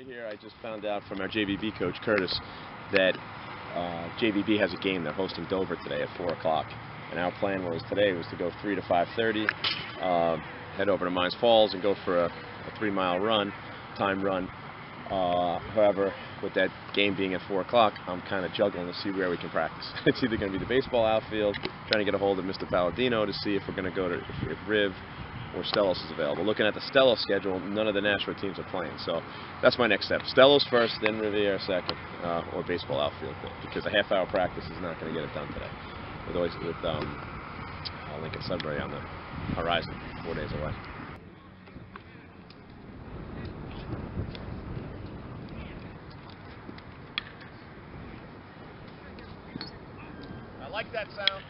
Right here, I just found out from our JVB coach, Curtis, that JVB has a game. They're hosting Dover today at 4 o'clock. And our plan was today was to go 3 to 5:30, head over to Mines Falls and go for a 3-mile run, time run. However, with that game being at 4 o'clock, I'm kind of juggling to see where we can practice. It's either going to be the baseball outfield, trying to get a hold of Mr. Palladino to see if we're going to go to if Riv or Stellos is available. Looking at the Stellos schedule, none of the Nashua teams are playing, so that's my next step. Stellos first, then Riviera second, or baseball outfield, because a half-hour practice is not going to get it done today. With Lincoln-Sudbury on the horizon, 4 days away. I like that sound.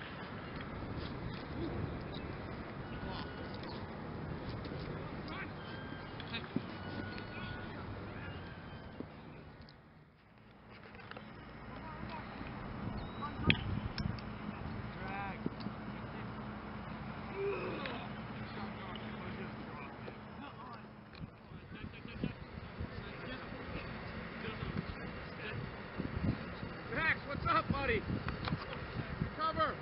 What's up, buddy? Cover!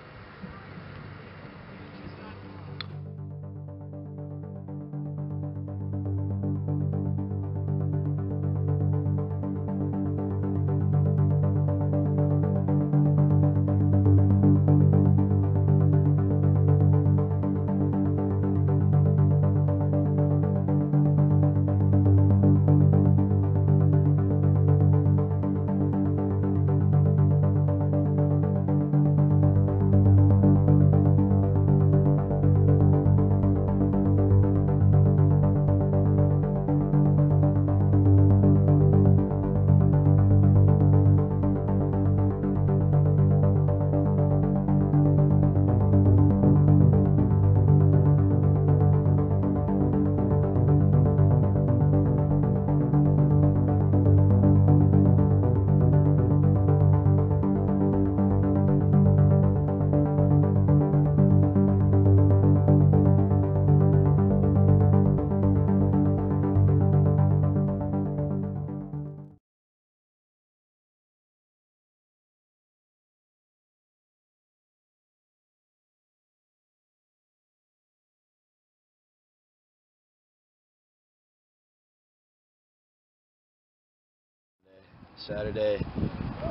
Saturday,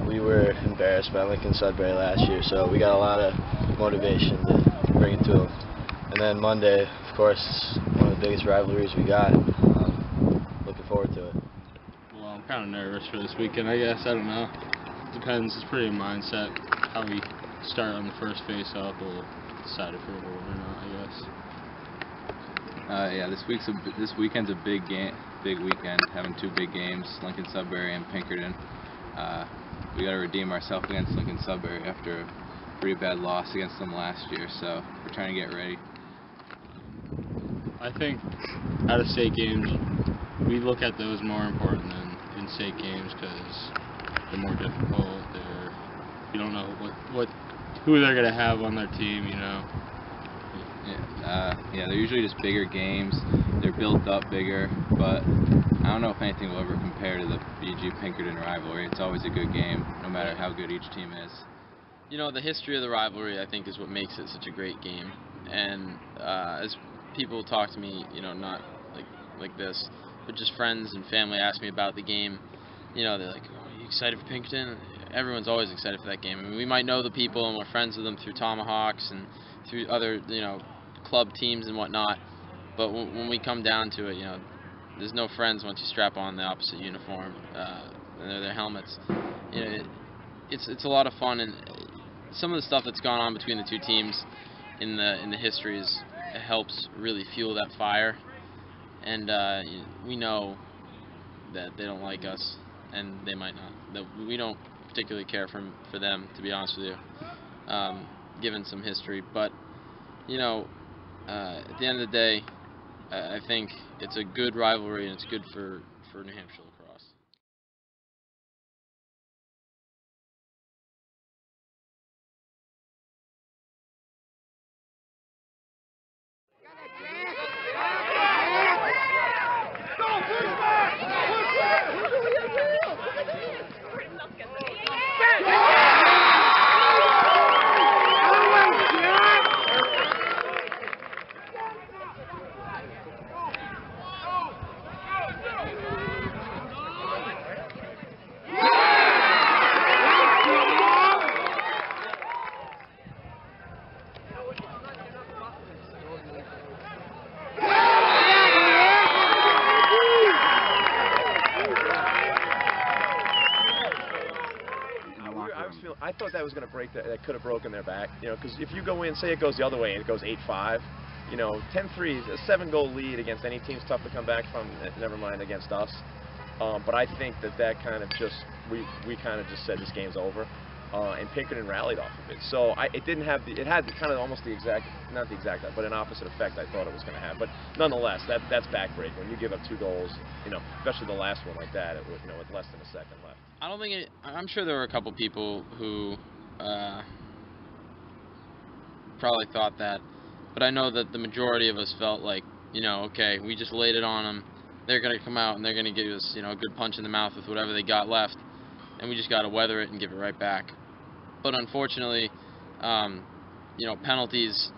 we were embarrassed by Lincoln-Sudbury last year, so we got a lot of motivation to bring it to them. And then Monday, of course, one of the biggest rivalries we got. Looking forward to it. Well, I'm kind of nervous for this weekend, I guess. I don't know. Depends. It's pretty mindset. How we start on the first face-off will decide if we're going to win or not, I guess. Yeah, this weekend's a big weekend, having 2 big games, Lincoln-Sudbury and Pinkerton. We got to redeem ourselves against Lincoln-Sudbury after a pretty bad loss against them last year, so we're trying to get ready. I think out-of-state games, we look at those more important than in-state games because they're more difficult. You don't know who they're gonna have on their team, you know. Yeah, they're usually just bigger games. They're built up bigger, but I don't know if anything will ever compare to the BG-Pinkerton rivalry. It's always a good game, no matter how good each team is. You know, the history of the rivalry, I think, is what makes it such a great game. And as people talk to me, you know, not like this, but just friends and family ask me about the game, you know, they're like, oh, are you excited for Pinkerton? Everyone's always excited for that game. I mean, we might know the people and we're friends with them through Tomahawks and through other, you know, club teams and whatnot, but when we come down to it, you know, there's no friends once you strap on the opposite uniform and their helmets. You know, it's a lot of fun, and some of the stuff that's gone on between the 2 teams in the histories helps really fuel that fire. And we know that they don't like us, and they might not. That we don't particularly care for them, to be honest with you, given some history. But you know, at the end of the day, I think it's a good rivalry, and it's good for New Hampshire lacrosse. Go, push back! Push back! I thought that was going to break that could have broken their back. You know, because if you go in, say it goes the other way and it goes 8-5, you know, 10-3, a 7-goal lead against any team's tough to come back from. Never mind against us. But I think that kind of just we kind of just said this game's over. And Pinkerton rallied off of it. So it didn't have it had kind of almost the exact, not the exact, but an opposite effect I thought it was going to have. But nonetheless, that's backbreaking. When you give up 2 goals, you know, especially the last one like that, you know, with less than a second left. I don't think I'm sure there were a couple people who probably thought that, but I know that the majority of us felt like, you know, okay, we just laid it on them. They're going to come out and they're going to give us, you know, a good punch in the mouth with whatever they got left, and we just got to weather it and give it right back. But unfortunately, you know, penalties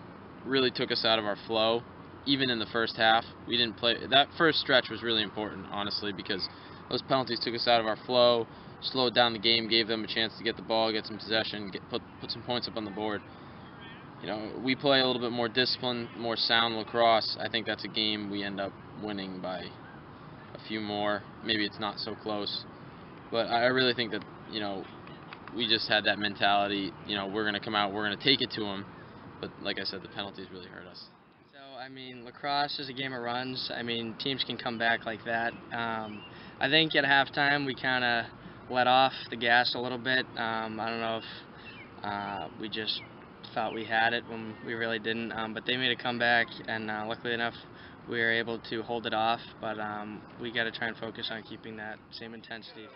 really took us out of our flow. Even in the first half, we didn't play. That first stretch was really important, honestly, because those penalties took us out of our flow, slowed down the game, gave them a chance to get the ball, get some possession, put some points up on the board. You know, we play a little bit more disciplined, more sound lacrosse. I think that's a game we end up winning by a few more. Maybe it's not so close, but I really think that, you know, we just had that mentality, you know, we're going to come out, we're going to take it to them. But like I said, the penalties really hurt us. So, I mean, lacrosse is a game of runs. I mean, teams can come back like that. I think at halftime we kind of let off the gas a little bit. I don't know if we just thought we had it when we really didn't. But they made a comeback, and luckily enough, we were able to hold it off. But we got to try and focus on keeping that same intensity.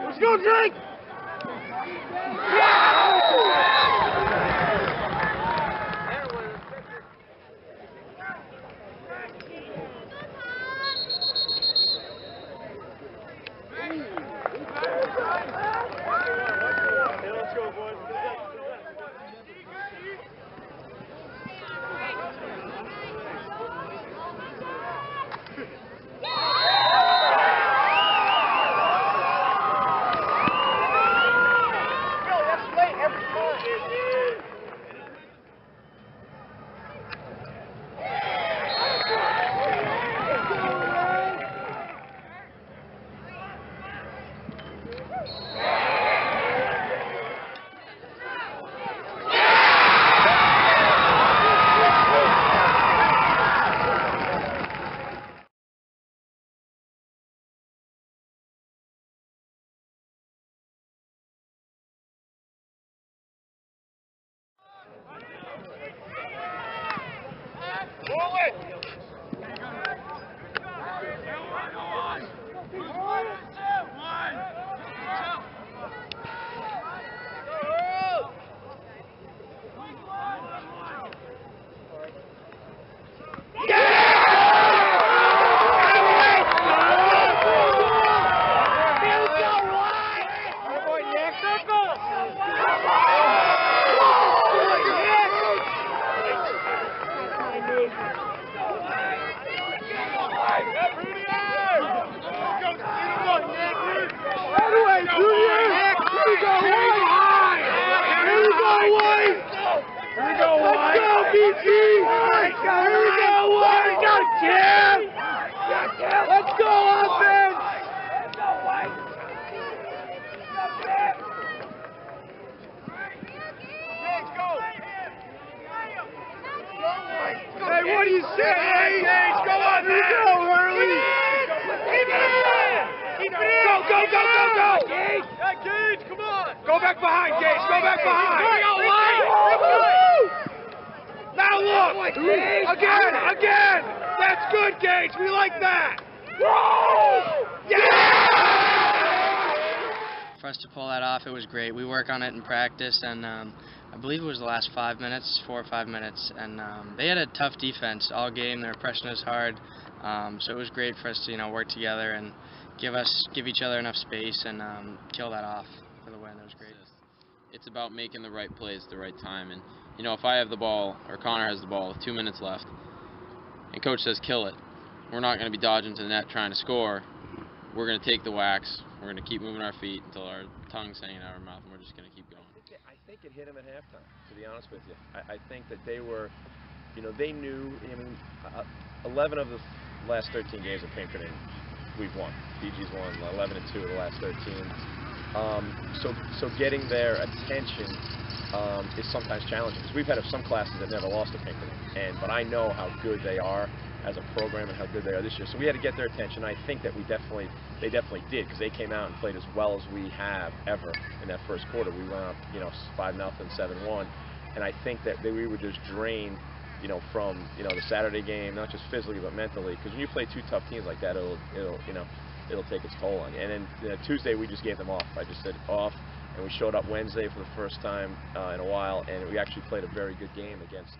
Let's go, Drake! Let's go, offense! Hey, what do you say? Hey, go on, man! Go, Hurley! Keep it in! Go, go, go, go, go! Gage! Yeah, Gage, come on! Go back behind, Gage! Go back behind! Now look! Again! That's good, Gage! We like that! Yeah! For us to pull that off, it was great. We work on it in practice, and I believe it was the last 4 or 5 minutes, and they had a tough defense all game. They were pressing us hard, so it was great for us to, you know, work together and give each other enough space and kill that off for the win. It was great. It's about making the right plays at the right time, and you know, if I have the ball or Connor has the ball with 2 minutes left, and coach says kill it, we're not going to be dodging to the net trying to score. We're going to take the whacks. We're going to keep moving our feet until our tongue's hanging out of our mouth, and we're just going to keep going. I think it hit them at halftime, to be honest with you. I think that they were, you know, they knew, I mean, 11 of the last 13 games of Pinkerton, we've won. PG's won 11-2 of the last 13. So getting their attention is sometimes challenging, because we've had some classes that never lost to Pinkerton, but I know how good they are as a program and how good they are this year. So we had to get their attention. I think that they definitely did, because they came out and played as well as we have ever in that first quarter. We went up, 5-0, 7-1, and I think that we were just drained, from the Saturday game, not just physically but mentally, because when you play two tough teams like that, it'll take its toll on you. And then Tuesday we just gave them off. I just said off, and we showed up Wednesday for the first time in a while, and we actually played a very good game against